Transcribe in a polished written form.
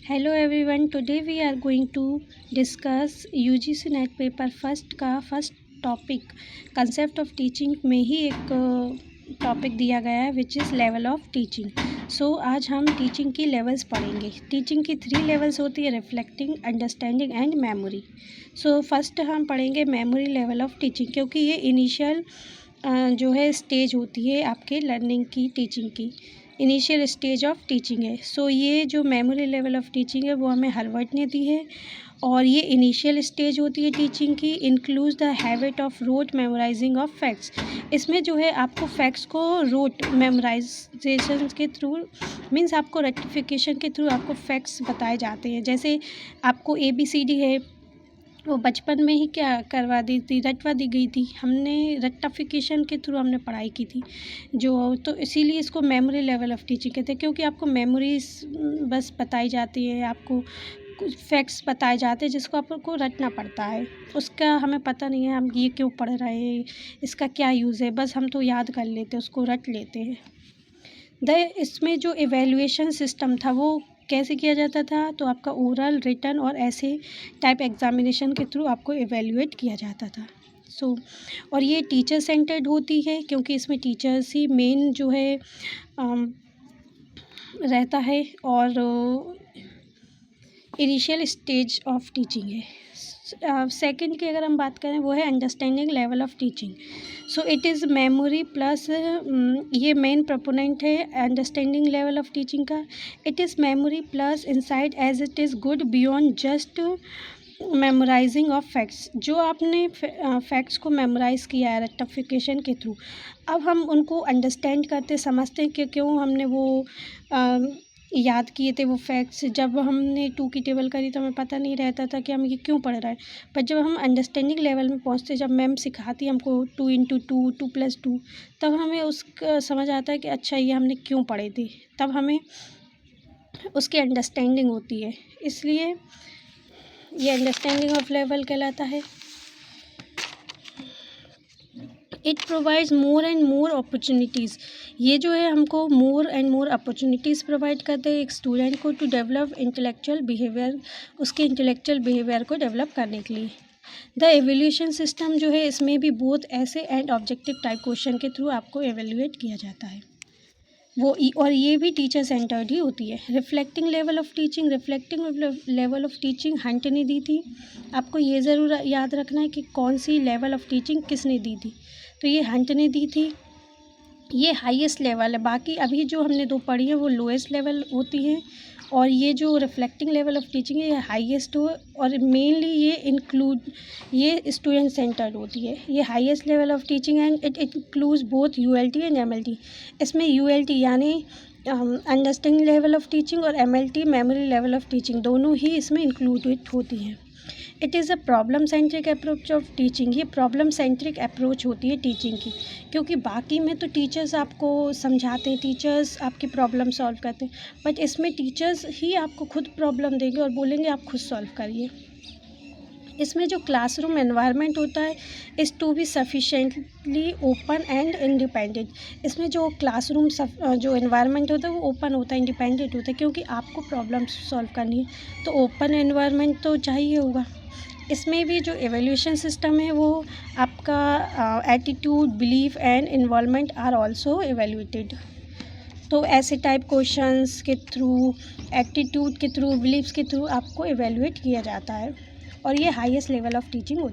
Hello everyone, today we are going to discuss UGC NET paper first का first topic concept of teaching में ही एक topic दिया गया है which is level of teaching. So आज हम टीचिंग की लेवल्स पढ़ेंगे। टीचिंग की 3 लेवल्स होती है, reflecting, understanding and memory. So first हम पढ़ेंगे मेमोरी लेवल ऑफ टीचिंग, क्योंकि ये इनिशियल जो है स्टेज होती है आपके लर्निंग की, टीचिंग की इनिशियल स्टेज ऑफ टीचिंग है। सो ये जो मेमोरी लेवल ऑफ टीचिंग है वो हमें हार्वर्ड ने दी है, और ये इनिशियल स्टेज होती है टीचिंग की। Includes the habit of rote memorising of facts. इसमें जो है आपको फैक्ट्स को रोट मेमोराइजेशन के थ्रू, मीन्स आपको रेक्टिफिकेशन के थ्रू आपको फैक्ट्स बताए जाते हैं। जैसे आपको ABCD है, वो बचपन में ही क्या करवा दी थी, रटवा दी गई थी, हमने रेक्टिफिकेशन के थ्रू हमने पढ़ाई की थी जो, तो इसीलिए इसको मेमोरी लेवल ऑफ टीचिंग कहते हैं। क्योंकि आपको मेमोरीज बस बताई जाती है, आपको कुछ फैक्ट्स बताए जाते हैं जिसको आपको रटना पड़ता है, उसका हमें पता नहीं है हम ये क्यों पढ़ रहे हैं, इसका क्या यूज़ है, बस हम तो याद कर लेते हैं, उसको रट लेते हैं। इसमें जो एवेल्युएशन सिस्टम था वो कैसे किया जाता था, तो आपका ओरल, रिटन और ऐसे टाइप एग्जामिनेशन के थ्रू आपको एवेल्युएट किया जाता था। और ये टीचर सेंटर्ड होती है, क्योंकि इसमें टीचर्स ही मेन जो है रहता है, और इनिशियल स्टेज ऑफ टीचिंग है। सेकंड की अगर हम बात करें वो है understanding level of teaching. So it is memory plus, ये मेन प्रोपोनेंट है अंडरस्टैंडिंग लेवल ऑफ टीचिंग का। It is memory plus insight as it is good beyond just memorising of facts. जो आपने फैक्ट्स को मेमोराइज़ किया है rectification के through, अब हम उनको अंडरस्टैंड करते समझते हैं कि क्यों हमने वो याद किए थे वो फैक्ट्स। जब हमने 2 की टेबल करी तो हमें पता नहीं रहता था कि हम ये क्यों पढ़ रहे हैं, पर जब हम अंडरस्टैंडिंग लेवल में पहुंचते, जब मैम सिखाती हमको 2 × 2 2 + 2, तब हमें उसका समझ आता है कि अच्छा ये हमने क्यों पढ़े थे, तब हमें उसकी अंडरस्टैंडिंग होती है। इसलिए ये अंडरस्टैंडिंग ऑफ लेवल कहलाता है। It provides more and more opportunities. ये जो है हमको more and more opportunities provide करते हैं एक स्टूडेंट को टू डेवलप इंटेलेक्चुअल बिहेवियर, उसके इंटेलेक्चुअल बिहेवियर को डेवलप करने के लिए। द एवेल्यूशन सिस्टम जो है इसमें भी बोथ ऐसे एंड ऑब्जेक्टिव टाइप क्वेश्चन के थ्रू आपको एवेल्यूएट किया जाता है और ये भी टीचर सेंटर्ड ही होती है। Reflecting level of teaching, reflecting level of teaching Hunt ने दी थी। आपको ये ज़रूर याद रखना है कि कौन सी लेवल ऑफ टीचिंग किसने दी थी, तो ये हंट ने दी थी। ये हाईएस्ट लेवल है, बाकी अभी जो हमने 2 पढ़ी है वो लोएस्ट लेवल होती हैं, और ये जो रिफ्लेक्टिंग लेवल ऑफ टीचिंग है ये हाईएस्ट हो, और मेनली ये स्टूडेंट सेंटर्ड होती है। ये highest level of teaching and it includes both ULT and MLT। इसमें ULT यानी अंडरस्टैंडिंग लेवल ऑफ टीचिंग और MLT memory level of teaching दोनों ही इसमें इंक्लूडेड होती हैं। It is a problem centric approach of teaching. ये प्रॉब्लम सेंट्रिक अप्रोच होती है टीचिंग की, क्योंकि बाकी में तो टीचर्स आपको समझाते हैं, टीचर्स आपकी प्रॉब्लम सॉल्व करते हैं, बट इसमें टीचर्स ही आपको खुद प्रॉब्लम देंगे और बोलेंगे आप खुद सॉल्व करिए। इसमें जो क्लासरूम एनवायरनमेंट होता है is to be sufficiently open and independent. इसमें जो क्लासरूम जो एनवायरनमेंट होता है वो ओपन होता है, इंडिपेंडेंट होता है, क्योंकि आपको प्रॉब्लम सॉल्व करनी है तो ओपन एनवायरनमेंट तो चाहिए होगा। इसमें भी जो एवेल्यूशन सिस्टम है वो आपका attitude, belief and involvement are also evaluated. तो ऐसे टाइप क्वेश्चंस के थ्रू, एटीट्यूड के थ्रू, बिलीफ्स के थ्रू आपको एवेल्यूएट किया जाता है, और ये हाईएस्ट लेवल ऑफ टीचिंग होती है।